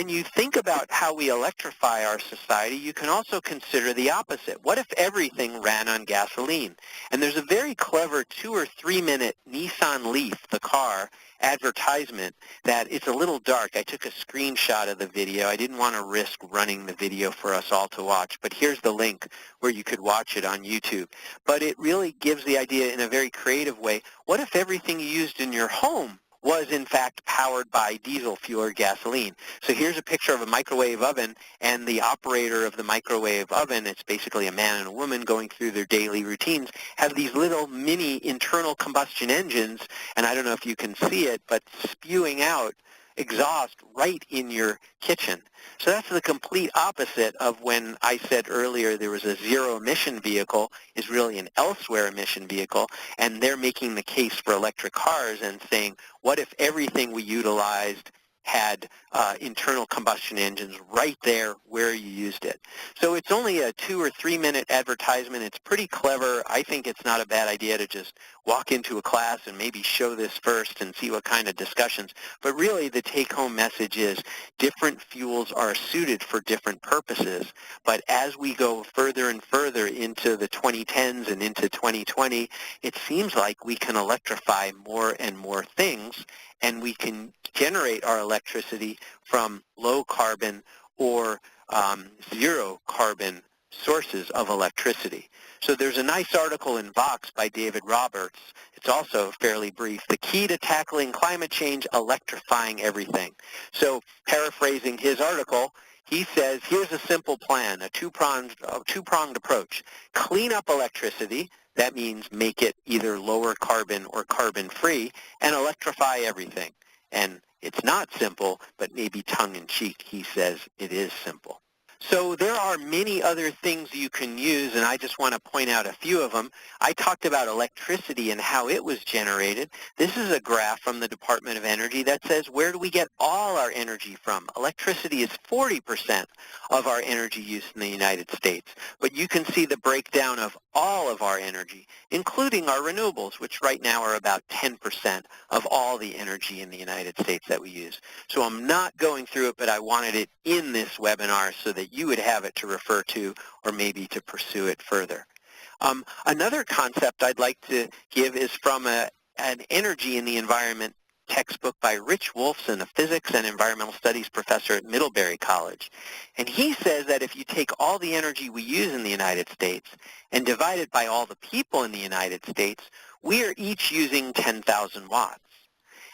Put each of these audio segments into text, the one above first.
when you think about how we electrify our society, you can also consider the opposite. What if everything ran on gasoline? And there's a very clever 2 or 3 minute Nissan Leaf, the car, advertisement that it's a little dark. I took a screenshot of the video. I didn't want to risk running the video for us all to watch, but here's the link where you could watch it on YouTube. But it really gives the idea in a very creative way. What if everything you used in your home was in fact powered by diesel fuel or gasoline? So here's a picture of a microwave oven, and the operator of the microwave oven, it's basically a man and a woman going through their daily routines, have these little mini internal combustion engines, and I don't know if you can see it, but spewing out exhaust right in your kitchen. So that's the complete opposite of when I said earlier there was a zero-emission vehicle is really an elsewhere emission vehicle, and they're making the case for electric cars and saying, what if everything we utilized had internal combustion engines right there where you used it? So it's only a 2 or 3 minute advertisement. It's pretty clever. I think it's not a bad idea to just walk into a class and maybe show this first and see what kind of discussions. But really the take-home message is different fuels are suited for different purposes. But as we go further and further into the 2010s and into 2020, it seems like we can electrify more and more things, and we can generate our electricity from low carbon or zero carbon sources of electricity. So there's a nice article in Vox by David Roberts. It's also fairly brief. The Key to Tackling Climate Change, Electrifying Everything. So paraphrasing his article, he says, here's a simple plan, a two-pronged approach. Clean up electricity. That means make it either lower carbon or carbon-free, and electrify everything. And it's not simple, but maybe tongue-in-cheek, he says it is simple. So there are many other things you can use, and I just want to point out a few of them. I talked about electricity and how it was generated. This is a graph from the Department of Energy that says, where do we get all our energy from? Electricity is 40% of our energy use in the United States. But you can see the breakdown of all of our energy, including our renewables, which right now are about 10% of all the energy in the United States that we use. So I'm not going through it, but I wanted it in this webinar so that you would have it to refer to or maybe to pursue it further. Another concept I'd like to give is from an Energy in the Environment textbook by Rich Wolfson, a physics and environmental studies professor at Middlebury College. And he says that if you take all the energy we use in the United States and divide it by all the people in the United States, we are each using 10,000 watts.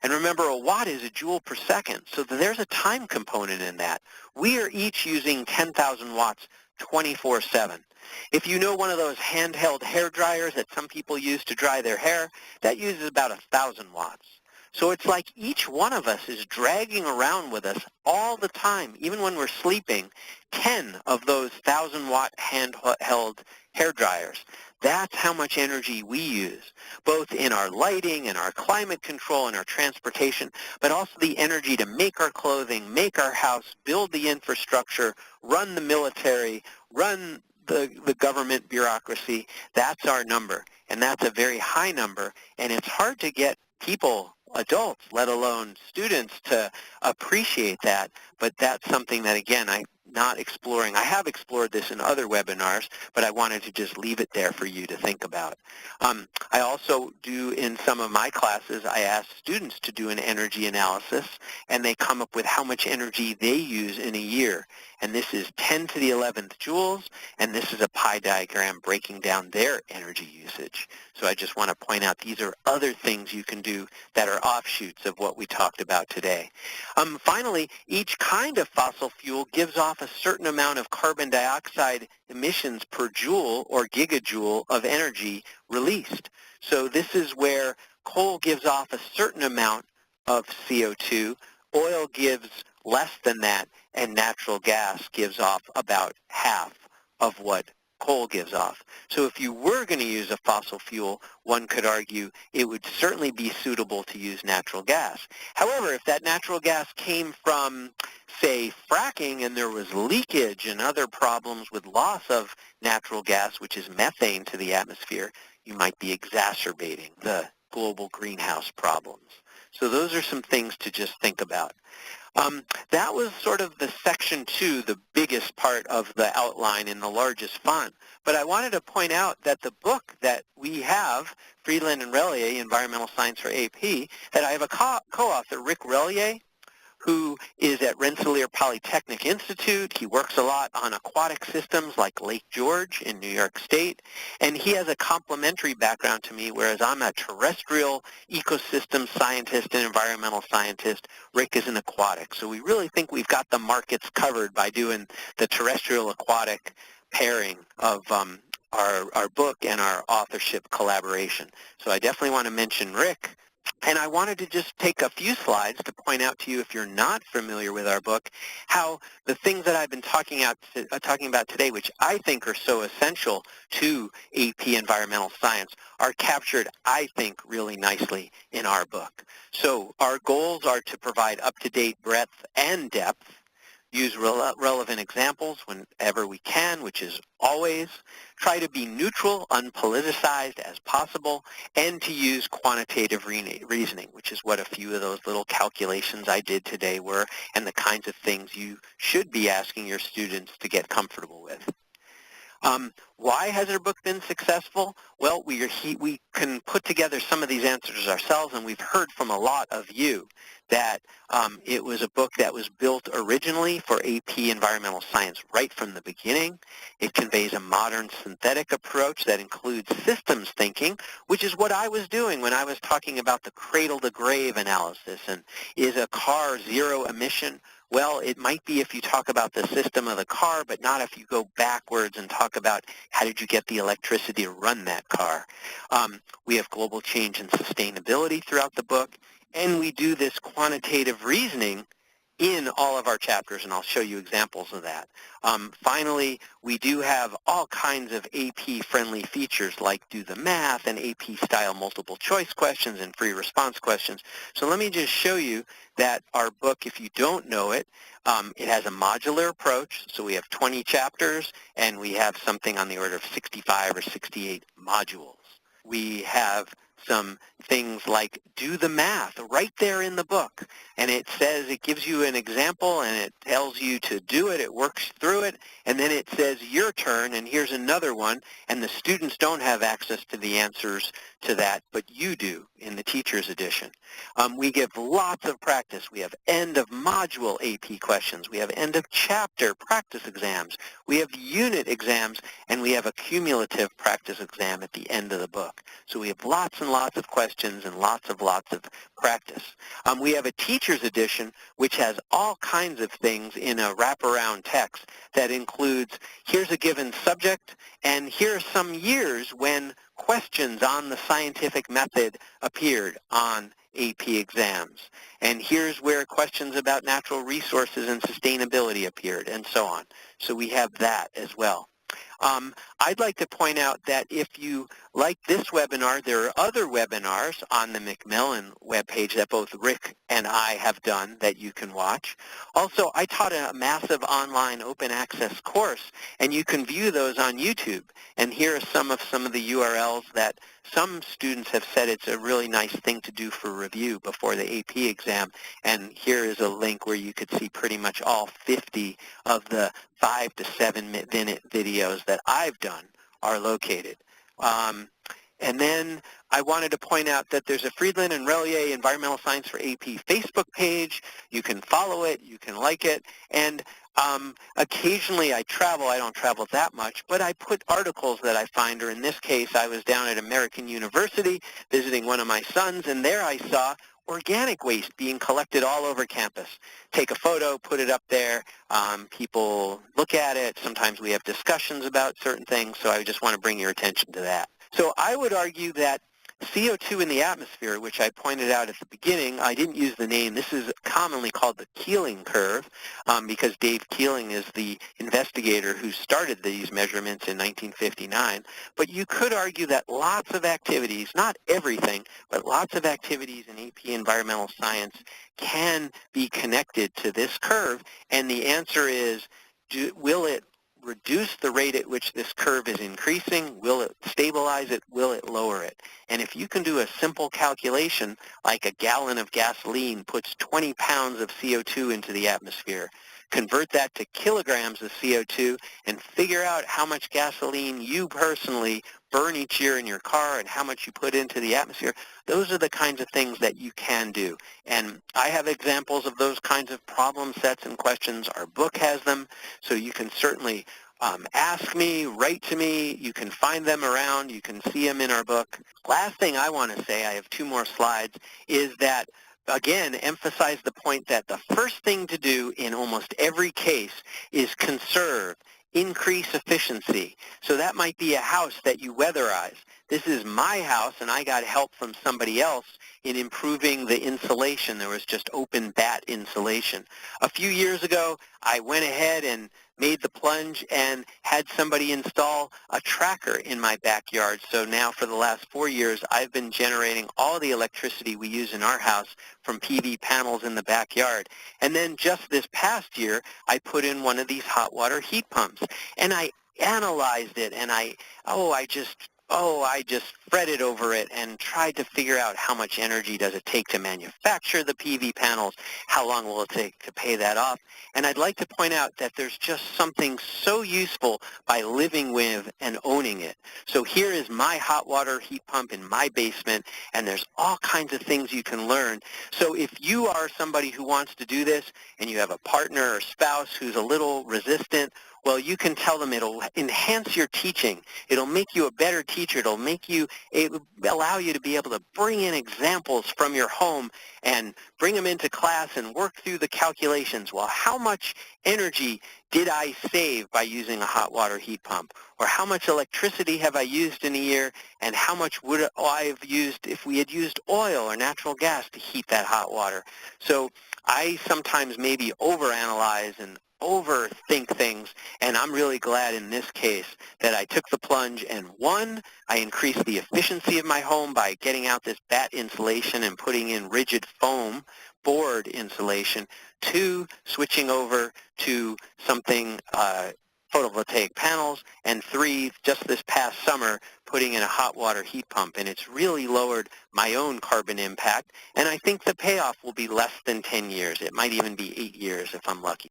And remember, a watt is a joule per second, so there's a time component in that. We are each using 10,000 watts 24/7. If you know one of those handheld hair dryers that some people use to dry their hair, that uses about 1,000 watts. So it's like each one of us is dragging around with us all the time, even when we're sleeping, 10 of those 1,000-watt handheld hair dryers. That's how much energy we use, both in our lighting and our climate control and our transportation, but also the energy to make our clothing, make our house, build the infrastructure, run the military, run the government bureaucracy. That's our number, and that's a very high number, and it's hard to get people, adults, let alone students, to appreciate that, but that's something that, again, I'm not exploring. I have explored this in other webinars, but I wanted to just leave it there for you to think about. I also do, in some of my classes, I ask students to do an energy analysis, and they come up with how much energy they use in a year. And this is 10 to the 11th joules, and this is a pie diagram breaking down their energy usage. So I just want to point out these are other things you can do that are offshoots of what we talked about today. Finally, each kind of fossil fuel gives off a certain amount of carbon dioxide emissions per joule or gigajoule of energy released. So this is where coal gives off a certain amount of CO2, oil gives less than that, and natural gas gives off about half of what coal gives off. So if you were going to use a fossil fuel, one could argue it would certainly be suitable to use natural gas. However, if that natural gas came from, say, fracking, and there was leakage and other problems with loss of natural gas, which is methane to the atmosphere, you might be exacerbating the global greenhouse problems. So those are some things to just think about. That was sort of the section 2, the biggest part of the outline in the largest font. But I wanted to point out that the book that we have, Friedland and Relier, Environmental Science for AP, that I have a co-author, Rick Relier, who is at Rensselaer Polytechnic Institute. He works a lot on aquatic systems like Lake George in New York State, and he has a complementary background to me, whereas I'm a terrestrial ecosystem scientist and environmental scientist. Rick is an aquatic. So we really think we've got the markets covered by doing the terrestrial aquatic pairing of our book and our authorship collaboration. So I definitely want to mention Rick. And I wanted to just take a few slides to point out to you, if you're not familiar with our book, how the things that I've been talking about today, which I think are so essential to AP Environmental Science, are captured, I think, really nicely in our book. So our goals are to provide up-to-date breadth and depth, use relevant examples whenever we can, which is always, try to be neutral, unpoliticized as possible, and to use quantitative reasoning, which is what a few of those little calculations I did today were, and the kinds of things you should be asking your students to get comfortable with. Why has our book been successful? Well, we can put together some of these answers ourselves, and we've heard from a lot of you that it was a book that was built originally for AP Environmental Science right from the beginning. It conveys a modern synthetic approach that includes systems thinking, which is what I was doing when I was talking about the cradle-to-grave analysis. And is a car zero emission? Well, it might be if you talk about the system of the car, but not if you go backwards and talk about how did you get the electricity to run that car. We have global change and sustainability throughout the book, and we do this quantitative reasoning in all of our chapters, and I'll show you examples of that. Finally, we do have all kinds of AP-friendly features like do the math and AP-style multiple choice questions and free response questions. So let me just show you that our book, if you don't know it, it has a modular approach. So we have 20 chapters, and we have something on the order of 65 or 68 modules. We have some things like do the math right there in the book, and it says, it gives you an example and it tells you to do it, it works through it, and then it says your turn and here's another one, and the students don't have access to the answers to that, but you do in the teacher's edition. We give lots of practice. We have end of module AP questions, we have end of chapter practice exams, we have unit exams, and we have a cumulative practice exam at the end of the book. So we have lots and lots of questions and lots of practice. We have a teacher's edition which has all kinds of things in a wraparound text that includes, here's a given subject, and here are some years when questions on the scientific method appeared on AP exams. And here's where questions about natural resources and sustainability appeared, and so on. So we have that as well. I'd like to point out that if you like this webinar, there are other webinars on the Macmillan webpage that both Rick and I have done that you can watch. Also, I taught a massive online open access course, and you can view those on YouTube. And here are some of the URLs that some students have said it's a really nice thing to do for review before the AP exam. And here is a link where you could see pretty much all 50 of the 5 to 7 minute videos that I've done are located. And then I wanted to point out that there's a Friedland and Relier Environmental Science for AP Facebook page. You can follow it, you can like it, and occasionally I travel. I don't travel that much, but I put articles that I find, or in this case I was down at American University visiting one of my sons, and there I saw organic waste being collected all over campus. Take a photo, put it up there, people look at it, sometimes we have discussions about certain things, so I just want to bring your attention to that. So I would argue that CO2 in the atmosphere, which I pointed out at the beginning, I didn't use the name. This is commonly called the Keeling Curve because Dave Keeling is the investigator who started these measurements in 1959. But you could argue that lots of activities, not everything, but lots of activities in AP Environmental Science can be connected to this curve. And the answer is, will it reduce the rate at which this curve is increasing? Will it stabilize it? Will it lower it? And if you can do a simple calculation, like a gallon of gasoline puts 20 pounds of CO2 into the atmosphere, convert that to kilograms of CO2 and figure out how much gasoline you personally burn each year in your car and how much you put into the atmosphere, those are the kinds of things that you can do. And I have examples of those kinds of problem sets and questions. Our book has them, so you can certainly ask me, write to me. You can find them around. You can see them in our book. Last thing I want to say, I have 2 more slides, is that again, emphasize the point that the first thing to do in almost every case is conserve, increase efficiency. So that might be a house that you weatherize. This is my house, and I got help from somebody else in improving the insulation. There was just open bat insulation. A few years ago, I went ahead and made the plunge and had somebody install a tracker in my backyard. So now for the last 4 years, I've been generating all the electricity we use in our house from PV panels in the backyard. And then just this past year, I put in one of these hot water heat pumps. And I analyzed it, and I just fretted over it and tried to figure out how much energy does it take to manufacture the PV panels, how long will it take to pay that off. And I'd like to point out that there's just something so useful by living with and owning it. So here is my hot water heat pump in my basement, and there's all kinds of things you can learn. So if you are somebody who wants to do this and you have a partner or spouse who's a little resistant, well, you can tell them it'll enhance your teaching. It'll make you a better teacher. It'll allow you to be able to bring in examples from your home and bring them into class and work through the calculations. Well, how much energy did I save by using a hot water heat pump? Or how much electricity have I used in a year, and how much would I have used if we had used oil or natural gas to heat that hot water? So I sometimes maybe overanalyze and overthink things, and I'm really glad in this case that I took the plunge, and 1, I increased the efficiency of my home by getting out this bat insulation and putting in rigid foam board insulation, 2, switching over to something photovoltaic panels, and 3, just this past summer, putting in a hot water heat pump, and it's really lowered my own carbon impact, and I think the payoff will be less than 10 years. It might even be 8 years if I'm lucky.